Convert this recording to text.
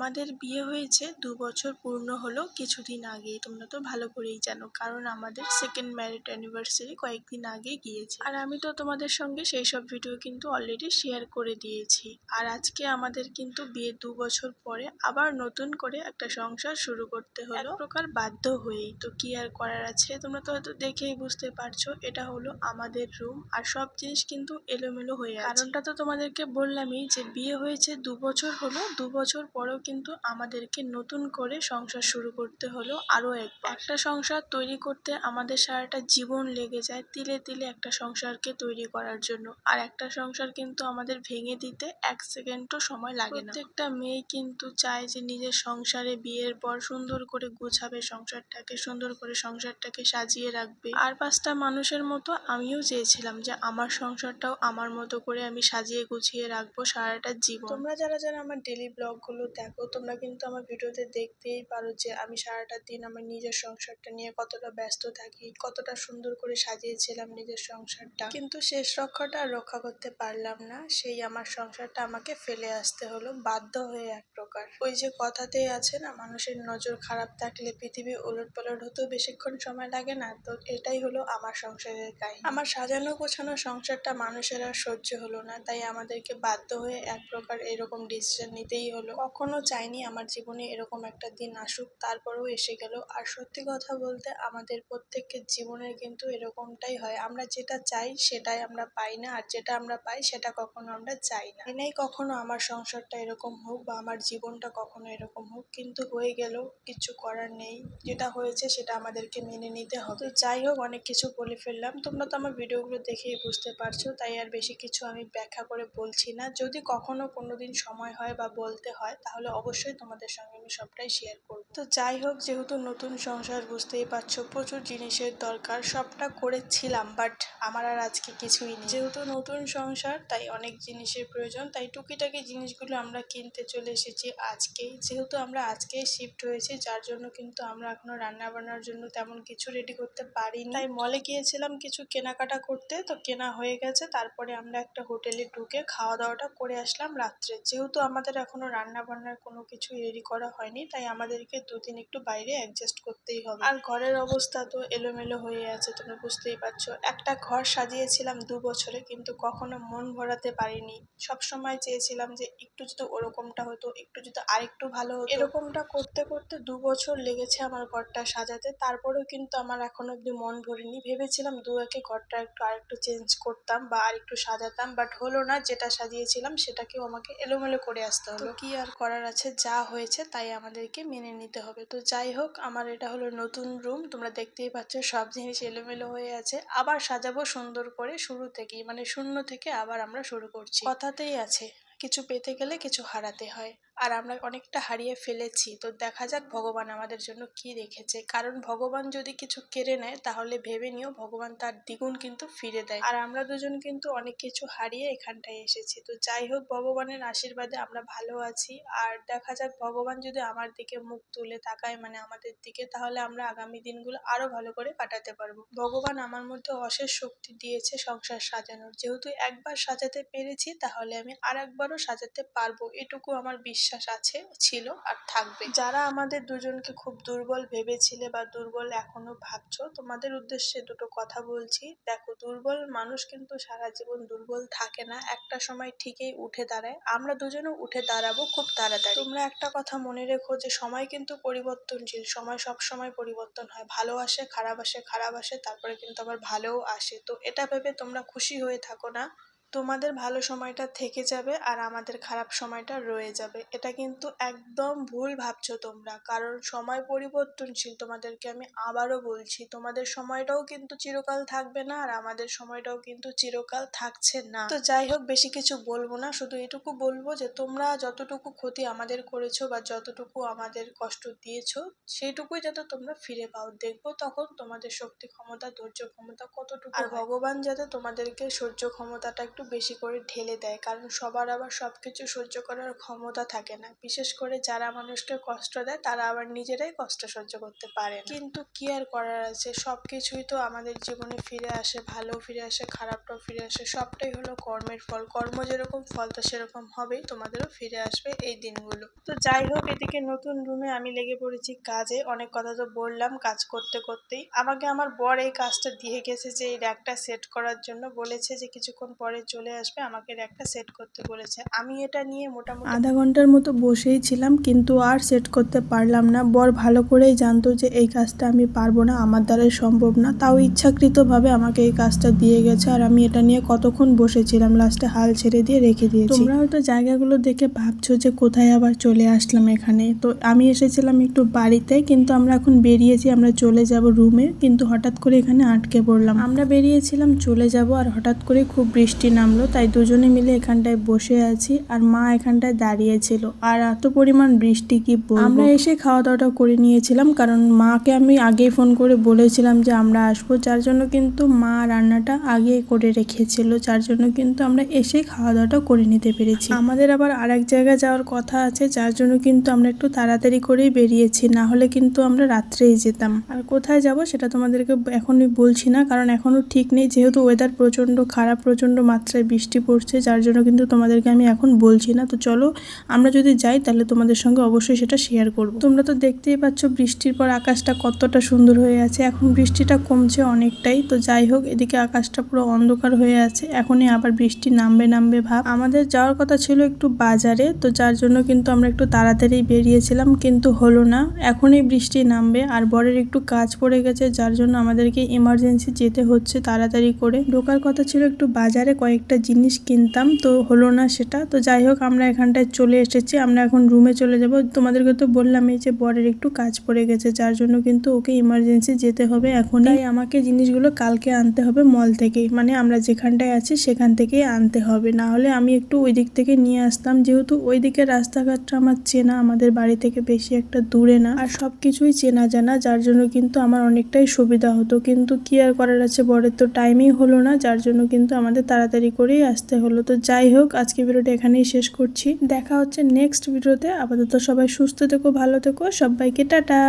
আমাদের বিয়ে হয়েছে ২ বছর পূর্ণ হলো কিছুদিন আগেই। তোমরা তো ভালো করেই জানো, কারণ আমাদের সেকেন্ড ম্যারেড অ্যানিভার্সারি কয়েকদিন আগে গিয়েছে। আর আমি তো তোমাদের সঙ্গে সেই সব ভিডিও কিন্তু অলরেডি শেয়ার করে দিয়েছি। আর আজকে আমাদের কিন্তু বিয়ের ২ বছর পরে আবার নতুন করে একটা সংসার শুরু করতে হলো, এক প্রকার বাধ্য হয়েই। তো কি আর করার আছে, তোমরা তো হয়তো দেখেই বুঝতে পারছো এটা হলো আমাদের রুম। আর সব জিনিস কিন্তু এলোমেলো হয়ে আছে। কারণটা তো তোমাদেরকে বললামই যে বিয়ে হয়েছে ২ বছর হলো, ২ বছর পরেও কিন্তু আমাদেরকে নতুন করে সংসার শুরু করতে হলো আরো একবার। একটা সংসার তৈরি করতে আমাদের সারাটা জীবন লেগে যায় তিলে তিলে একটা সংসারকে তৈরি করার জন্য। আর একটা সংসার কিন্তু আমাদের ভেঙে দিতে ১ সেকেন্ডও সময় লাগে না। প্রত্যেকটা মেয়ে কিন্তু চায় যে নিজের সংসারে বিয়ের পর সুন্দর করে গোছাবে সংসারটাকে, সুন্দর করে সংসারটাকে সাজিয়ে রাখবে। আর ৫টা মানুষের মতো আমিও চেয়েছিলাম যে আমার সংসারটাও আমার মতো করে আমি সাজিয়ে গুছিয়ে রাখবো সারাটা জীবন। তোমরা যারা যারা আমার ডেলি ব্লগগুলো দেখো, তোমরা কিন্তু আমার ভিডিওতে দেখতেই পারো যে আমি সারাটা দিন আমার নিজের সংসারটা নিয়ে কতটা ব্যস্ত থাকি, কতটা সুন্দর করে সাজিয়েছিলাম নিজের সংসারটা। কিন্তু শেষ রক্ষাটা আর রক্ষা করতে পারলাম না, সেই আমার সংসারটা আমাকে ফেলে আসতে হলো বাধ্য হয়ে এক প্রকার। ওই যে কথাতেই আছে না, মানুষের নজর খারাপ থাকলে পৃথিবী ওলটপালট হতেও বেশিক্ষণ সময় লাগে না। তো এটাই হলো আমার সংসারের কাহিনী। আমার সাজানো গোছানো সংসারটা মানুষের আর সহ্য হলো না, তাই আমাদেরকে বাধ্য হয়ে এক প্রকার এরকম ডিসিশন নিতেই হলো। কখনো চাইনি আমার জীবনে এরকম একটা দিন আসুক, তারপরেও এসে গেল। আর সত্যি কথা বলতে আমাদের প্রত্যেকের জীবনের কিন্তু এরকমটাই হয়, আমরা যেটা চাই সেটাই আমরা পাই না, আর যেটা আমরা পাই সেটা কখনো আমরা চাই না। নেই কখনো আমার সংসারটা এরকম হোক বা আমার জীবনটা কখনো এরকম হোক, কিন্তু হয়ে গেল, কিছু করার নেই। যেটা হয়েছে সেটা আমাদেরকে মেনে নিতে হবে। তো যাই হোক, অনেক কিছু বলে ফেললাম, তোমরা তো আমার ভিডিওগুলো দেখেই বুঝতে পারছো, তাই আর বেশি কিছু আমি ব্যাখ্যা করে বলছি না। যদি কখনো কোনোদিন সময় হয় বা বলতে হয় তাহলে অবশ্যই তোমাদের সঙ্গে আমি সবটাই শেয়ার করব। তো যাই হোক, যেহেতু নতুন সংসার বুঝতেই পারছো প্রচুর জিনিসের দরকার, সবটা করেছিলাম, বাট আমার আর আজকে কিছুই নেই। যেহেতু নতুন সংসার তাই অনেক জিনিসের প্রয়োজন, তাই টুকিটাকি জিনিসগুলো আমরা কিনতে চলে এসেছি আজকেই। যেহেতু আমরা আজকেই শিফট হয়েছি, যার জন্য কিন্তু আমরা এখনো রান্না বান্নার জন্য তেমন কিছু রেডি করতে পারিনি। তাই মলে গিয়েছিলাম কিছু কেনাকাটা করতে, তো কেনা হয়ে গেছে। তারপরে আমরা একটা হোটেলে ঢুকে খাওয়া দাওয়াটা করে আসলাম রাত্রে। যেহেতু আমাদের এখনো রান্না বান্নার কোনো কিছু রেডি করা হয়নি, তাই আমাদেরকে দুদিন একটু বাইরে অ্যাডজাস্ট করতেই হবে। আর ঘরের অবস্থা তো এলোমেলো হয়ে আছে, তোমরা বুঝতেই পারছো। একটা ঘর সাজিয়েছিলাম ২ বছরে, কিন্তু কখনো মন ভরাতে পারিনি। সবসময় চেয়েছিলাম যে একটু যদি ওরকমটা হতো, একটু যদি আরেকটু ভালো হতো। এরকমটা করতে করতে ২ বছর লেগেছে আমার ঘরটা সাজাতে, তারপরেও কিন্তু আমার এখনো অব্দি মন ভরেনি। ভেবেছিলাম একে ঘরটা আরেকটু চেঞ্জ করতাম বা আরেকটু সাজাতাম, বাট হলো না। যেটা সাজিয়েছিলাম সেটাকেও আমাকে এলোমেলো করে আসতে হলো। কি আর করার আছে, যা হয়েছে তাই আমাদেরকে মেনে নিতে হবে। তো যাই হোক, আমার এটা হলো নতুন রুম, তোমরা দেখতেই পাচ্ছ সব জিনিস এলোমেলো হয়ে আছে। আবার সাজাবো সুন্দর করে শুরু থেকেই, মানে শূন্য থেকে আবার আমরা শুরু করছি। কথাতেই আছে, কিছু পেতে গেলে কিছু হারাতে হয়। আর আমরা অনেকটা হারিয়ে ফেলেছি। তো দেখা যাক ভগবান আমাদের জন্য কি রেখেছে, কারণ ভগবান যদি কিছু কেড়ে নেয় তাহলে ভেবে নিও ভগবান তার দ্বিগুণ কিন্তু ফিরে দেয়। আর আমরা দুজন কিন্তু অনেক কিছু হারিয়ে এখানটায় এসেছি। তো যাই হোক, ভগবানের আশীর্বাদে আমরা ভালো আছি। আর দেখা যাক ভগবান যদি আমার দিকে মুখ তুলে তাকায়, মানে আমাদের দিকে, তাহলে আমরা আগামী দিনগুলো আরো ভালো করে কাটাতে পারবো। ভগবান আমার মধ্যে অশেষ শক্তি দিয়েছে সংসার সাজানোর। যেহেতু একবার সাজাতে পেরেছি, তাহলে আমি আরেকবারও সাজাতে পারবো, এটুকু আমার বিশ্বাস আছে, ছিল আর থাকবে। যারা আমাদের দুজনকে খুব দুর্বল ভেবেছিলে বা দুর্বল এখনো ভাবছো, তোমাদের উদ্দেশ্যে দুটো কথা বলছি। দেখো, দুর্বল মানুষ কিন্তু সারা জীবন দুর্বল থাকে না, একটা সময় ঠিকই উঠে দাঁড়ায়। আমরা দুজনেও উঠে দাঁড়াবো খুব তাড়াতাড়ি। তোমরা একটা কথা মনে রেখো যে সময় কিন্তু পরিবর্তনশীল, সময় সব সময় পরিবর্তন হয়। ভালো আসে, খারাপ আসে, খারাপ আসে, তারপরে কিন্তু আবার ভালোও আসে। তো এটা ভেবে তোমরা খুশি হয়ে থাকো না। তোমাদের ভালো সময়টা থেকে যাবে আর আমাদের খারাপ সময়টা রয়ে যাবে, এটা কিন্তু একদম ভুল ভাবছো তোমরা। কারণ সময় পরিবর্তনশীল, তোমাদেরকে আমি আবারও বলছি, তোমাদের সময়টাও কিন্তু চিরকাল থাকবে না, আর আমাদের সময়টাও কিন্তু চিরকাল থাকছে না। তো যাই হোক, বেশি কিছু বলবো না, শুধু এটুকু বলবো যে তোমরা যতটুকু ক্ষতি আমাদের করেছো বা যতটুকু আমাদের কষ্ট দিয়েছো, সেইটুকুই যাতে তোমরা ফিরে পাও। দেখবো তখন তোমাদের শক্তি ক্ষমতা, ধৈর্য ক্ষমতা কতটুকু। আর ভগবান যাতে তোমাদেরকে সহ্য ক্ষমতাটা একটু একটু বেশি করে ঢেলে দেয়, কারণ সবার আবার সবকিছু সহ্য করার ক্ষমতা থাকে না। বিশেষ করে যারা মানুষকে কষ্ট দেয় তারা আবার নিজেরাই কষ্ট সহ্য করতে পারে না। কিন্তু কি আর করার আছে, সবকিছুই তো আমাদের জীবনে ফিরে আসে, ভালো ফিরে আসে, খারাপটাও ফিরে আসে। সবটাই হলো কর্মের ফল। কর্ম যেরকম ফল তো সেরকম হবেই, তোমাদেরও ফিরে আসবে এই দিনগুলো। তো যাই হোক, এদিকে নতুন রুমে আমি লেগে পড়েছি কাজে। অনেক কথা তো বললাম কাজ করতে করতেই। আমাকে আমার বর এই কাজটা দিয়ে গেছে, যে এই র্যাকটা সেট করার জন্য বলেছে, যে কিছুক্ষণ পরে চলে আসবে, আমাকে র্যাকটা সেট করতে বলেছে। আমি এটা নিয়ে মোটামুটি আধা ঘন্টার মতো বসেই ছিলাম, কিন্তু আর সেট করতে পারলাম না। বর ভালো করেই জানতো যে এই কাজটা আমি পারবো না, আমার দ্বারাই সম্ভব না, তাও ইচ্ছাকৃতভাবে আমাকে এই কাজটা দিয়ে গেছে। আর আমি এটা নিয়ে কতক্ষণ বসেছিলাম, লাস্টে হাল ছেড়ে দিয়ে রেখে দিয়েছি। তোমরা হয়তো জায়গাগুলো দেখে ভাবছো যে কোথায় আবার চলে আসলাম এখানে। তো আমি এসেছিলাম একটু বাড়িতে, কিন্তু আমরা এখন বেরিয়েছি, আমরা চলে যাব রুমে, কিন্তু হঠাৎ করে এখানে আটকে পড়লাম। আমরা বেরিয়েছিলাম চলে যাব, আর হঠাৎ করে খুব বৃষ্টি নামলো, তাই দুজনে মিলে এখানটায় বসে আছি, আর মা এখানটায় দাঁড়িয়েছিল। আর এত পরিমাণ বৃষ্টি কি বলবো। আমরা এসে খাওয়া দাওয়াটা করে নিয়েছিলাম, কারণ মাকে আমি আগেই ফোন করে বলেছিলাম যে আমরা আসবো, যার জন্য কিন্তু মা রান্নাটা আগে করে রেখেছিল, যার জন্য কিন্তু আমরা এসে খাওয়া দাওয়াটা করে নিতে পেরেছি। আমাদের আবার আরেক জায়গায় যাওয়ার কথা আছে, যার জন্য কিন্তু আমরা একটু তাড়াতাড়ি করেই বেরিয়েছি, না হলে কিন্তু আমরা রাত্রেই যেতাম। আর কোথায় যাব সেটা তোমাদেরকে এখনই বলছি না, কারণ এখনো ঠিক নেই, যেহেতু ওয়েদার প্রচন্ড খারাপ, প্রচন্ড মাত্রায় বৃষ্টি পড়ছে, যার জন্য কিন্তু তোমাদেরকে আমি এখন বলছি না। তো চলো আমরা যদি যাই তাহলে তোমাদের সঙ্গে অবশ্যই সেটা শেয়ার করব। তোমরা তো দেখতেই পাচ্ছ বৃষ্টির পর আকাশটা কতটা সুন্দর হয়ে আছে। এখন বৃষ্টিটা কমছে অনেকটাই। তো যাই হোক, এদিকে আকাশটা পুরো অন্ধকার হয়ে আছে, এখনই আবার বৃষ্টি নামবে নামবে ভাব। আমাদের যাওয়ার কথা ছিল একটু বাজারে, তো যার জন্য কিন্তু আমরা একটু তাড়াতাড়ি বেরিয়েছিলাম, কিন্তু হলো না, এখনই বৃষ্টি নামবে। আর বরের একটু কাজ পড়ে গেছে, যার জন্য আমাদেরকে ইমার্জেন্সি যেতে হচ্ছে তাড়াতাড়ি করে। ঢোকার কথা ছিল একটু বাজারে, কয়েকটা জিনিস কিনতাম, তো হলো না সেটা। তো যাই হোক, আমরা এখানটায় চলে এসেছি, আমরা এখন রুমে চলে যাব। তোমাদেরকে তো বললামই যে বরের একটু কাজ পড়ে গেছে, যার জন্য কিন্তু ওকে ইমার্জেন্সি যেতে হবে এখন। তাই আমাকে জিনিসগুলো কালকে আনতে হবে মল থেকে, মানে আমরা যেখানটায় আছি সেখান থেকেই আনতে হবে, না হলে আমি একটু ওই দিক থেকে নিয়ে আসতাম, যেহেতু ওই দিকের রাস্তাঘাটটা আমার চেনা, আমাদের বাড়ি থেকে বেশি একটা দূরে না, আর সবকিছুই চেনা জানা, যার জন্য কিন্তু আমার অনেকটাই সুবিধা হতো। কিন্তু কি আর করার আছে, বরের তো টাইমই হলো না, যার জন্য কিন্তু আমাদের তাড়াতাড়ি করেই আসতে হলো। তো যাই হোক, আজকে ভিডিওটা এখানেই শেষ করছি, দেখা হচ্ছে নেক্সট ভিডিওতে। আপাতত সবাই সুস্থ থেকো, ভালো থেকো, সবাইকে টাটা।